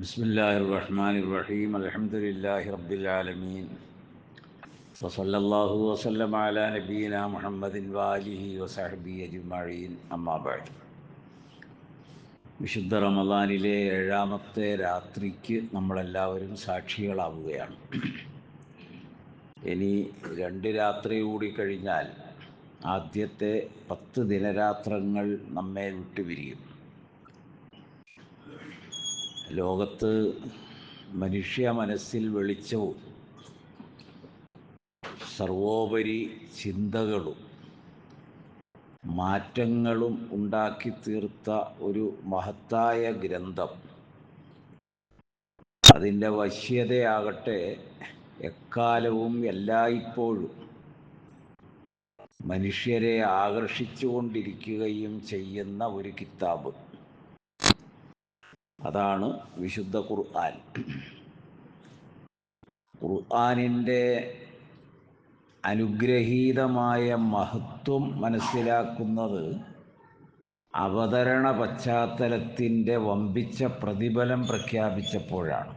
بسم الله الرحمن الرحيم الحمد لله رب العالمين وصلى الله وسلم على نبينا محمد وآله وصحبه أجمعين أما بعد വിശുദ്ധ റമദാനിലെ 7ാമത്തെ രാത്രിക്ക് നമ്മളെല്ലാവരും സാക്ഷികളാവുകയാണ്. ഇനി 2 രാത്രി കൂടി കഴിഞ്ഞാൽ ആദ്യത്തെ 10 ദിനരാത്രങ്ങൾ നമ്മെ വിട്ടുപിരിയും. ലോകത്ത് മനുഷ്യ മനസ്സിൽ വെളിച്ചവും സർവോപരി ചിന്തകളും മാറ്റങ്ങളും ഉണ്ടാക്കി തീർത്ത ഒരു മഹത്തായ ഗ്രന്ഥം, അതിൻ്റെ വശ്യതയാകട്ടെ എക്കാലവും എല്ലായ്പ്പോഴും മനുഷ്യരെ ആകർഷിച്ചുകൊണ്ടിരിക്കുകയും ചെയ്യുന്ന ഒരു കിതാബ്. അതാണ് വിശുദ്ധ ഖുർആൻ. ഖുർആനിൻ്റെ അനുഗ്രഹീതമായ മഹത്വം മനസ്സിലാക്കുന്നത് അവതരണ പശ്ചാത്തലത്തിൻ്റെ വമ്പിച്ച പ്രതിഫലം പ്രഖ്യാപിച്ചപ്പോഴാണ്.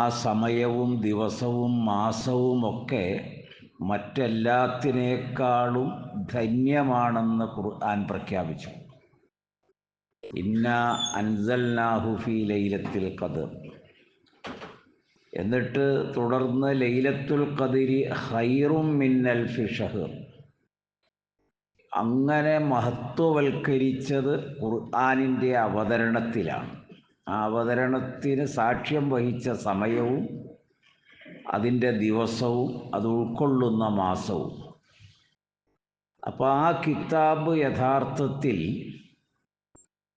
ആ സമയവും ദിവസവും മാസവുമൊക്കെ മറ്റെല്ലാത്തിനേക്കാളും ധന്യമാണെന്ന് ഖുർആൻ പ്രഖ്യാപിച്ചു. ഇന്നാ അൻസൽനാഹു ഫീ ലൈലത്തുൽ ഖദ്ർ. എന്നിട്ട് തുടർന്ന് ലൈലത്തുൽ ഖദ്രി ഖൈറും മിൻ അൽഫി ഷഹർ. അങ്ങനെ മഹത്വവൽക്കരിച്ചത് ഖുർആനിൻ്റെ അവതരണത്തിലാണ്. ആ അവതരണത്തിന് സാക്ഷ്യം വഹിച്ച സമയവും അതിൻ്റെ ദിവസവും അത് ഉൾക്കൊള്ളുന്ന മാസവും. അപ്പോൾ ആ കിതാബ് യഥാർത്ഥത്തിൽ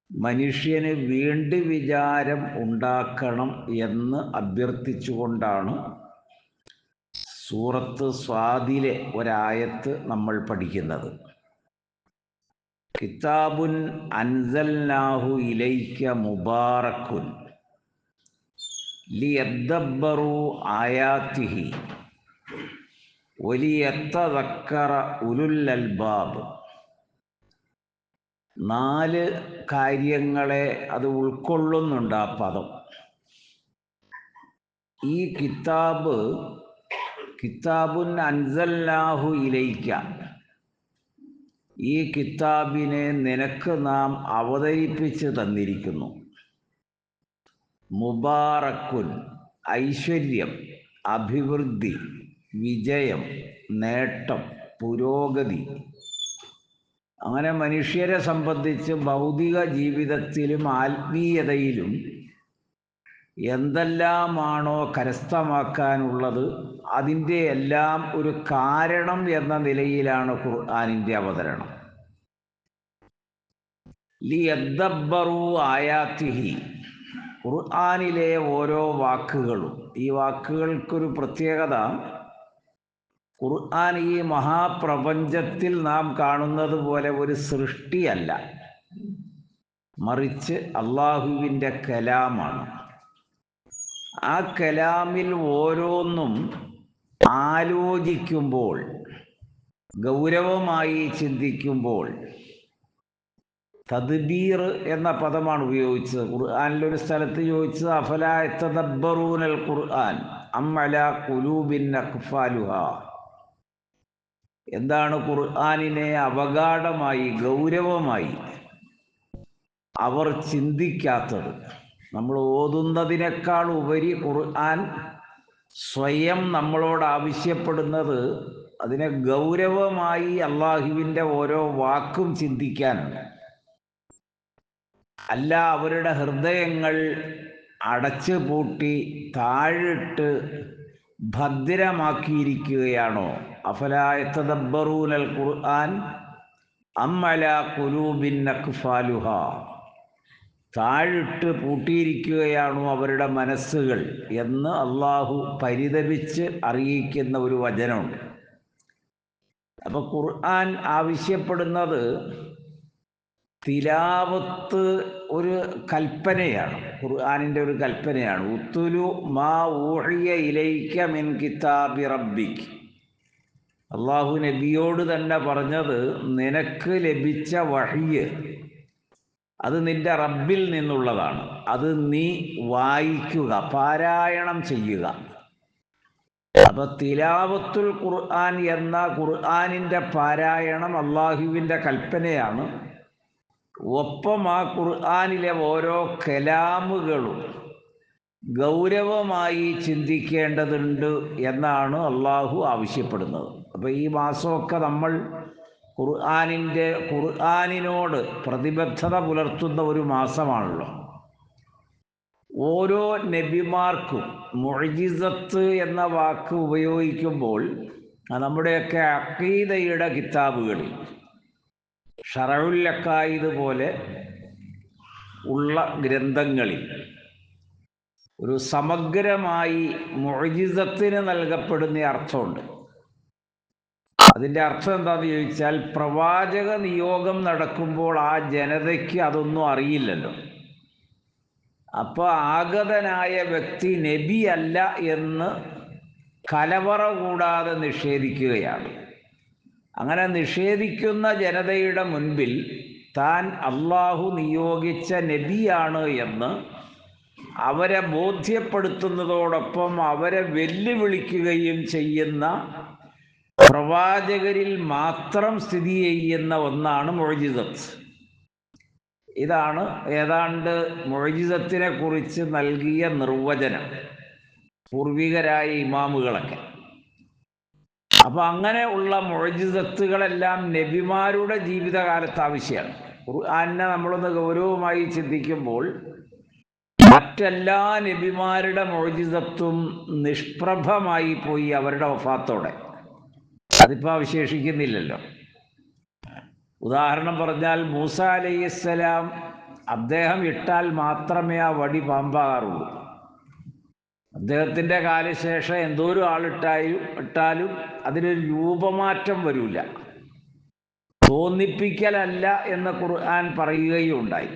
മനുഷ്യന് വീണ്ടും വിചാരം ഉണ്ടാക്കണം എന്ന് അഭ്യർത്ഥിച്ചുകൊണ്ടാണ് സൂറത്ത് സ്വാദിലെ ഒരായത്ത് നമ്മൾ പഠിക്കുന്നത്. കിതാബുൻ അൻസൽനാഹു ഇലൈക മുബാറക്കുൻ ലിയദ്ദബ്ബറു ആയാതിഹി വലിയത്തദക്കറ ഉലുൽ അൽബാബ്. 4 കാര്യങ്ങളെ അത് ഉൾക്കൊള്ളുന്നുണ്ട് ആ പദം. ഈ കിതാബുൻ അൻസൽനാഹു ഇലൈക, ഈ കിതാബിനെ നിനക്ക് നാം അവതരിപ്പിച്ച് തന്നിരിക്കുന്നു. മുബാറക്കുൻ, ഐശ്വര്യം, അഭിവൃദ്ധി, വിജയം, നേട്ടം, പുരോഗതി. അങ്ങനെ മനുഷ്യരെ സംബന്ധിച്ച് ഭൗതിക ജീവിതത്തിലും ആത്മീയതയിലും എന്തെല്ലാമാണോ കരസ്ഥമാക്കാനുള്ളത് അതിൻ്റെ എല്ലാം ഒരു കാരണം എന്ന നിലയിലാണ് ഖുർആനിൻ്റെ അവതരണം. ലിയദ്ദബ്ബറു ആയാതിഹി, ഖുർആനിലെ ഓരോ വാക്കുകളും, ഈ വാക്കുകൾക്കൊരു പ്രത്യേകത, ഖുർആൻ ഈ മഹാപ്രപഞ്ചത്തിൽ നാം കാണുന്നത് പോലെ ഒരു സൃഷ്ടിയല്ല, മറിച്ച് അള്ളാഹുവിൻ്റെ കലാമാണ്. ആ കലാമിൽ ഓരോന്നും ആലോചിക്കുമ്പോൾ, ഗൗരവമായി ചിന്തിക്കുമ്പോൾ, തദ്ബീർ എന്ന പദമാണ് ഉപയോഗിച്ചത്. ഖുർആനിലൊരു സ്ഥലത്ത് ചോദിച്ചത് അഫലാ യതദബ്ബറൂനൽ ഖുർആൻ അം അലാ ഖുലൂബിൻ അഖ്ഫാലുഹാ. എന്താണ് ഖുർആനിനെ അപഗാഢമായി, ഗൗരവമായി അവർ ചിന്തിക്കാത്തത്? നമ്മൾ ഓതുന്നതിനേക്കാൾ ഉപരി ഖുർആൻ സ്വയം നമ്മളോട് ആവശ്യപ്പെടുന്നത് അതിനെ ഗൗരവമായി അള്ളാഹുവിൻ്റെ ഓരോ വാക്കും ചിന്തിക്കാനാണ്. അല്ല അവരുടെ ഹൃദയങ്ങൾ അടച്ചു പൂട്ടി താഴിട്ട് ഭദ്രമാക്കിയിരിക്കുകയാണോ? അഫലാ യതദബ്ബറൂനൽ ഖുർആൻ അം അലാ ഖുലൂബിൻ അഖ്ഫാലുഹാ. താഴിട്ട് പൂട്ടിയിരിക്കുകയാണോ അവരുടെ മനസ്സുകൾ എന്ന് അള്ളാഹു പരിതപിച്ച് അറിയിക്കുന്ന ഒരു വചനമുണ്ട്. അപ്പോൾ ഖുർആൻ ആവശ്യപ്പെടുന്നത് തിലാവത്ത് ഒരു കൽപ്പനയാണ്, ഖുർആനിൻ്റെ ഒരു കൽപ്പനയാണ്. ഉത്തുലു മാ ഊഹിയ ഇലൈക മിൻ കിതാബി റബ്ബിക്. അള്ളാഹു നബിയോട് തന്നെ പറഞ്ഞത് നിനക്ക് ലഭിച്ച വഹ്യ്, അത് നിന്റെ റബ്ബിൽ നിന്നുള്ളതാണ്. അത് നീ വായിക്കുക, പാരായണം ചെയ്യുക. അപ്പൊ തിലാവത്തുൽ ഖുർആൻ എന്ന ഖുർആനിൻ്റെ പാരായണം അള്ളാഹുവിൻ്റെ കൽപ്പനയാണ്. ഒപ്പം ആ ഖുർആനിലെ ഓരോ കലാമുകളും ഗൗരവമായി ചിന്തിക്കേണ്ടതുണ്ട് എന്നാണ് അള്ളാഹു ആവശ്യപ്പെടുന്നത്. അപ്പോൾ ഈ മാസമൊക്കെ നമ്മൾ ഖുർആനിനോട് പ്രതിബദ്ധത പുലർത്തുന്ന ഒരു മാസമാണല്ലോ. ഓരോ നബിമാർക്കും മുഅ്ജിസത്ത് എന്ന വാക്ക് ഉപയോഗിക്കുമ്പോൾ നമ്മുടെയൊക്കെ അഖീദയുടെ കിതാബുകളിൽ ഷറഉൽ അഖായിദ് പോലെ ഉള്ള ഗ്രന്ഥങ്ങളിൽ ഒരു സമഗ്രമായി മുഅ്ജിസത്തിന് നൽകപ്പെടുന്ന അർത്ഥമുണ്ട്. അതിൻ്റെ അർത്ഥം എന്താണെന്ന് ചോദിച്ചാൽ, പ്രവാചക നിയോഗം നടക്കുമ്പോൾ ആ ജനതയ്ക്ക് അതൊന്നും അറിയില്ലല്ലോ. അപ്പോൾ ആഗതനായ വ്യക്തി നബിയല്ല എന്ന് കലവറ കൂടാതെ നിഷേധിക്കുകയാണ്. അങ്ങനെ നിഷേധിക്കുന്ന ജനതയുടെ മുൻപിൽ താൻ അള്ളാഹു നിയോഗിച്ച നബിയാണ് എന്ന് അവരെ ബോധ്യപ്പെടുത്തുന്നതോടൊപ്പം അവരെ വെല്ലുവിളിക്കുകയും ചെയ്യുന്ന പ്രവാചകരിൽ മാത്രം സ്ഥിതി ചെയ്യുന്ന ഒന്നാണ് മുഅ്ജിസത്ത്. ഇതാണ് ഏതാണ്ട് മുഅ്ജിസത്തിനെ കുറിച്ച് നൽകിയ നിർവചനം പൂർവികരായ ഇമാമുകളൊക്കെ. അപ്പം അങ്ങനെ ഉള്ള മുഅ്ജിസത്തുകളെല്ലാം നബിമാരുടെ ജീവിതകാലത്ത് ആവശ്യമാണ്. ഖുർആനെ നമ്മളൊന്ന് ഗൗരവമായി ചിന്തിക്കുമ്പോൾ മറ്റെല്ലാ നബിമാരുടെ മുഅ്ജിസത്തും നിഷ്പ്രഭമായി പോയി അവരുടെ വഫാത്തോടെ. അതിപ്പോൾ അവശേഷിക്കുന്നില്ലല്ലോ. ഉദാഹരണം പറഞ്ഞാൽ മൂസ അലൈഹിസ്സലാം, അദ്ദേഹം ഇട്ടാൽ മാത്രമേ ആ വടി പാമ്പാകാറുള്ളൂ. അദ്ദേഹത്തിൻ്റെ കാലശേഷം എന്തോരം ഇട്ടാലും അതിനൊരു രൂപമാറ്റം വരില്ല. തോന്നിപ്പിക്കലല്ല എന്ന് ഖുർആൻ പറയുകയുണ്ടായി.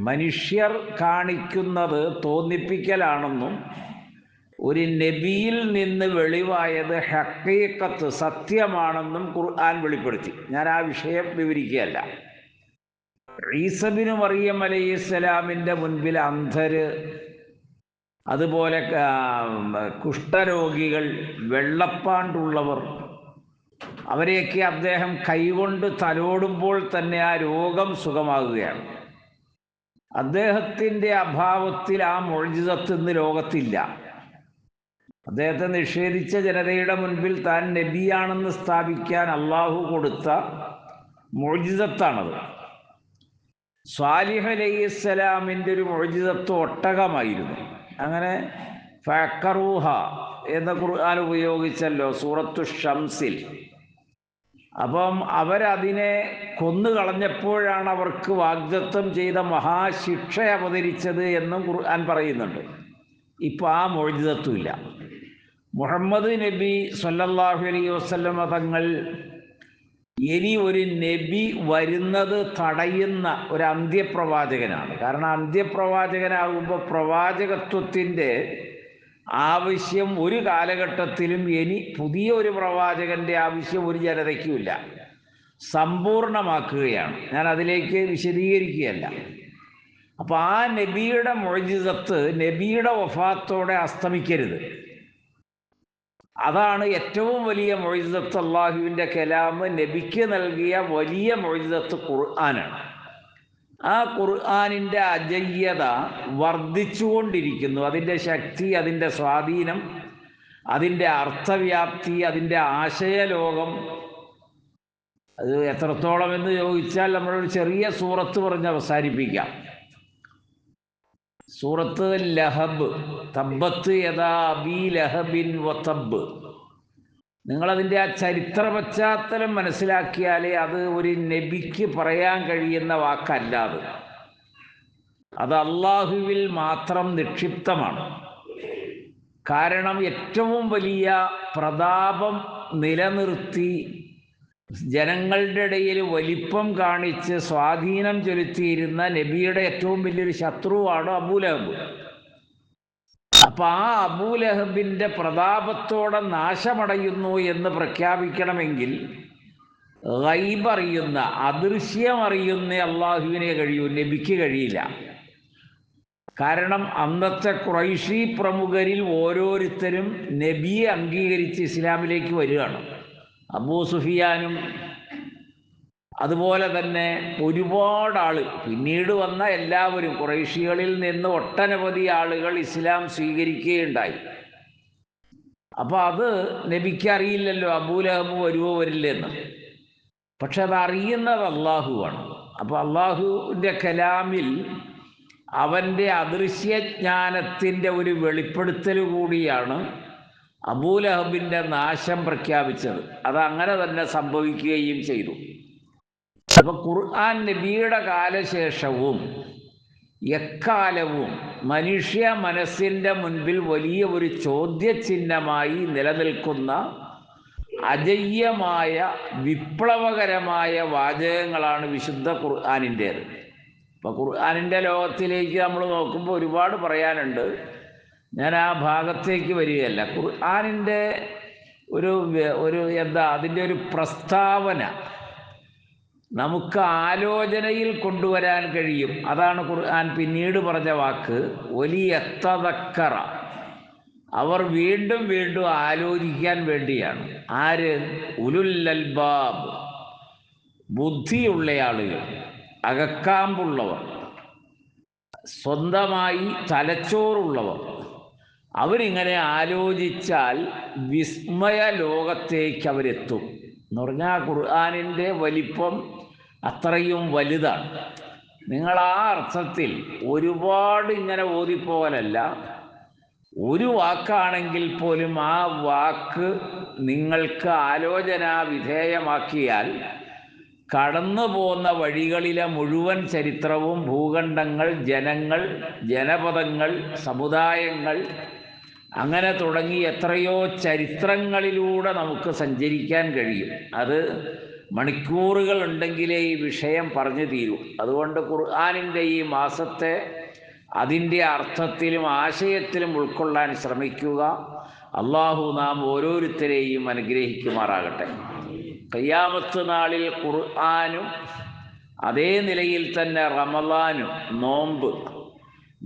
മനുഷ്യർ കാണിക്കുന്നത് തോന്നിപ്പിക്കലാണെന്നും ഒരു നബിയിൽ നിന്ന് വെളിവായത് ഹഖീഖത്ത് സത്യമാണെന്നും ഖുർആൻ വെളിപ്പെടുത്തി. ഞാൻ ആ വിഷയം വിവരിക്കുകയല്ല. ഈസ ബിനു മറിയം അലൈഹിസ്സലാമിൻ്റെ മുൻപിൽ അന്ധര്, അതുപോലെ കുഷ്ഠരോഗികൾ, വെള്ളപ്പാണ്ടുള്ളവർ, അവരെയൊക്കെ അദ്ദേഹം കൈകൊണ്ട് തലോടുമ്പോൾ തന്നെ ആ രോഗം സുഖമാകുകയാണ്. അദ്ദേഹത്തിൻ്റെ അഭാവത്തിൽ ആ മുഅ്ജിസത്ത് ഇന്ന് ലോകത്തില്ല. അദ്ദേഹത്തെ നിഷേധിച്ച ജനതയുടെ മുൻപിൽ താൻ നബിയാണെന്ന് സ്ഥാപിക്കാൻ അള്ളാഹു കൊടുത്ത മുഅ്ജിസത്താണത്. സ്വാലിഹ് അലൈഹിസ്സലാമിൻ്റെ ഒരു മുഅ്ജിസത്ത് ഒട്ടകമായിരുന്നു. അങ്ങനെ ഫഅഖറൂഹ എന്ന ഖുർആൻ ഉപയോഗിച്ചല്ലോ സൂറത്തു ഷംസിൽ. അപ്പം അവരതിനെ കൊന്നുകളഞ്ഞപ്പോഴാണ് അവർക്ക് വാഗ്ദത്തം ചെയ്ത മഹാശിക്ഷ അവതരിച്ചത് എന്നും ഖുർആൻ പറയുന്നുണ്ട്. ഇപ്പം ആ മുഅ്ജിസത്തും ഇല്ല. മുഹമ്മദ് നബി സ്വല്ലല്ലാഹു അലൈഹി വസല്ലമ തങ്ങൾ ഇനി ഒരു നബി വരുന്നത് തടയുന്ന ഒരു അന്ത്യപ്രവാചകനാണ്. കാരണം അന്ത്യപ്രവാചകനാകുമ്പോൾ പ്രവാചകത്വത്തിൻ്റെ ആവശ്യം ഒരു കാലഘട്ടത്തിലും ഇനി പുതിയ ഒരു പ്രവാചകൻ്റെ ആവശ്യം ഒരു ജനതയ്ക്കുമില്ല. സമ്പൂർണമാക്കുകയാണ്. ഞാൻ അതിലേക്ക് വിശദീകരിക്കുകയല്ല. അപ്പോൾ ആ നബിയുടെ മുഅ്ജിസത്ത് നബിയുടെ വഫാത്തോടെ അസ്തമിക്കരുത്. അതാണ് ഏറ്റവും വലിയ മുഅ്ജിസത്ത്. അള്ളാഹുവിൻ്റെ കലാം നബിക്ക് നൽകിയ വലിയ മുഅ്ജിസത്ത് ഖുർആനാണ്. ആ ഖുർആനിൻ്റെ അജയ്യത വർദ്ധിച്ചുകൊണ്ടിരിക്കുന്നു. അതിൻ്റെ ശക്തി, അതിൻ്റെ സ്വാധീനം, അതിൻ്റെ അർത്ഥവ്യാപ്തി, അതിൻ്റെ ആശയലോകം അത് എത്രത്തോളം എന്ന് ചോദിച്ചാൽ നമ്മളൊരു ചെറിയ സൂറത്ത് പറഞ്ഞ് അവസാനിപ്പിക്കാം. സൂറത്ത് ലഹബ്, തബ്ബത്ത് യദാ അബീ ലഹബിൻ വതബ്ബ്. നിങ്ങളതിൻ്റെ ആ ചരിത്ര പശ്ചാത്തലം മനസ്സിലാക്കിയാലേ അത് ഒരു നബിക്ക് പറയാൻ കഴിയുന്ന വാക്കല്ലാതെ അത് അള്ളാഹുവിൽ മാത്രം നിക്ഷിപ്തമാണ്. കാരണം ഏറ്റവും വലിയ പ്രതാപം നിലനിർത്തി ജനങ്ങളുടെ ഇടയിൽ വലിപ്പം കാണിച്ച് സ്വാധീനം ചെലുത്തിയിരുന്ന നബിയുടെ ഏറ്റവും വലിയൊരു ശത്രുവാണ് അബൂലഹബ്. അപ്പം ആ അബൂലഹബിൻ്റെ പ്രതാപത്തോടെ നാശമടയുന്നു എന്ന് പ്രഖ്യാപിക്കണമെങ്കിൽ ഗൈബ് അറിയുന്ന, അദൃശ്യം അറിയുന്ന അള്ളാഹുവിനെ കഴിയൂ, നബിക്ക് കഴിയില്ല. കാരണം അന്നത്തെ ഖുറൈശി പ്രമുഖരിൽ ഓരോരുത്തരും നബിയെ അംഗീകരിച്ച് ഇസ്ലാമിലേക്ക് വരികയാണ്. അബൂ സുഫിയാനും അതുപോലെ തന്നെ ഒരുപാട് ആൾ, പിന്നീട് വന്ന എല്ലാവരും, ഖുറൈശികളിൽ നിന്ന് ഒട്ടനവധി ആളുകൾ ഇസ്ലാം സ്വീകരിക്കുകയുണ്ടായി. അപ്പോൾ അത് നബിക്ക് അറിയില്ലല്ലോ അബൂലഹബ് വരുവോ വരില്ലെന്ന്. പക്ഷെ അത് അറിയുന്നത് അള്ളാഹുവാണ്. അപ്പോൾ അള്ളാഹുവിൻ്റെ കലാമിൽ അവൻ്റെ അദൃശ്യജ്ഞാനത്തിൻ്റെ ഒരു വെളിപ്പെടുത്തൽ കൂടിയാണ് അബൂലഹബിൻ്റെ നാശം പ്രഖ്യാപിച്ചത്. അതങ്ങനെ തന്നെ സംഭവിക്കുകയും ചെയ്തു. അപ്പോൾ ഖുർആൻ നബിയുടെ കാലശേഷവും എക്കാലവും മനുഷ്യ മനസ്സിൻ്റെ മുൻപിൽ വലിയ ഒരു ചോദ്യചിഹ്നമായി നിലനിൽക്കുന്ന അജയ്യമായ വിപ്ലവകരമായ വാചകങ്ങളാണ് വിശുദ്ധ ഖുർആനിൻ്റേത്. ഇപ്പോൾ ഖുർആനിൻ്റെ ലോകത്തിലേക്ക് നമ്മൾ നോക്കുമ്പോൾ ഒരുപാട് പറയാനുണ്ട്. ഞാൻ ആ ഭാഗത്തേക്ക് വരികയല്ല. ഖുർആനിൻ്റെ അതിൻ്റെ ഒരു പ്രസ്താവന നമുക്ക് ആലോചനയിൽ കൊണ്ടുവരാൻ കഴിയും. അതാണ് ഖുർആൻ പിന്നീട് പറഞ്ഞ വാക്ക്, വലിയത്തദക്കറ, അവർ വീണ്ടും വീണ്ടും ആലോചിക്കാൻ വേണ്ടിയാണ്. ആര്? ഉലുൽ അൽബാബ്, ബുദ്ധിയുള്ള ആളുകൾ, അകക്കാമ്പുള്ളവർ, സ്വന്തമായി തലച്ചോറുള്ളവർ. അവരിങ്ങനെ ആലോചിച്ചാൽ വിസ്മയ ലോകത്തേക്ക് അവരെത്തും. എന്ന് പറഞ്ഞാൽ ഖുർആനിൻ്റെ വലിപ്പം അത്രയും വലുതാണ്. നിങ്ങൾ ആ അർത്ഥത്തിൽ ഒരുപാട് ഇങ്ങനെ ഓതിപ്പോകലല്ല. ഒരു വാക്കാണെങ്കിൽ പോലും ആ വാക്ക് നിങ്ങൾക്ക് ആലോചനാ വിധേയമാക്കിയാൽ കടന്നു പോകുന്ന വഴികളിലെ മുഴുവൻ ചരിത്രവും, ഭൂഖണ്ഡങ്ങൾ, ജനങ്ങൾ, ജനപദങ്ങൾ, സമുദായങ്ങൾ, അങ്ങനെ തുടങ്ങി എത്രയോ ചരിത്രങ്ങളിലൂടെ നമുക്ക് സഞ്ചരിക്കാൻ കഴിയും. അത് മണിക്കൂറുകൾ ഉണ്ടെങ്കിലേ ഈ വിഷയം പറഞ്ഞു തീരൂ. അതുകൊണ്ട് ഖുർആനിൻ്റെ ഈ മാസത്തെ അതിൻ്റെ അർത്ഥത്തിലും ആശയത്തിലും ഉൾക്കൊള്ളാൻ ശ്രമിക്കുക. അള്ളാഹു നാം ഓരോരുത്തരെയും അനുഗ്രഹിക്കുമാറാകട്ടെ. ഖിയാമത്ത് നാളിൽ ഖുർആനും അതേ നിലയിൽ തന്നെ റമളാനും, നോമ്പ്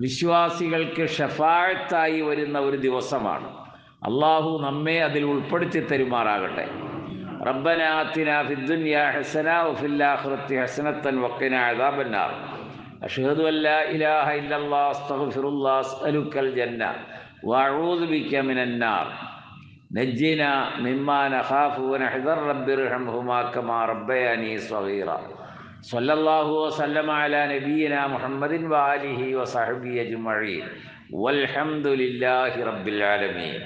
വിശ്വാസികൾക്ക് ഷഫാഅത്തായി വരുന്ന ഒരു ദിവസമാണ്. അള്ളാഹു നമ്മെ അതിൽ ഉൾപ്പെടുത്തി തരുമാറാകട്ടെ. റബ്ബനാ ആതിനാ ഫിദ്ദുനിയാ ഹസന വഫിൽ ആഖിറതി ഹസനത്തൻ വഖിനാ അദാബന്നാർ. അഷ്ഹദു അൻ ലാ ഇലാഹ ഇല്ലല്ലാഹ് അസ്തഗ്ഫിറുല്ലാഹ് അസ്അലുക്കൽ ജന്ന വഅഊദു ബിക മിനന്നാർ. നജ്ജിനാ മിമ്മാ നഖാഫു വനഹ്ദർ റബ്ബിർഹംഹുമാ കമാ റബ്ബയാനി സ്വഗീറ. സ്വല്ലല്ലാഹു വസല്ലമ അലാ നബിയിനാ മുഹമ്മദിൻ വആലിഹി വസഹ്ബിഹി അജ്മഈൻ വൽഹംദുലില്ലാഹി റബ്ബിൽ ആലമീൻ.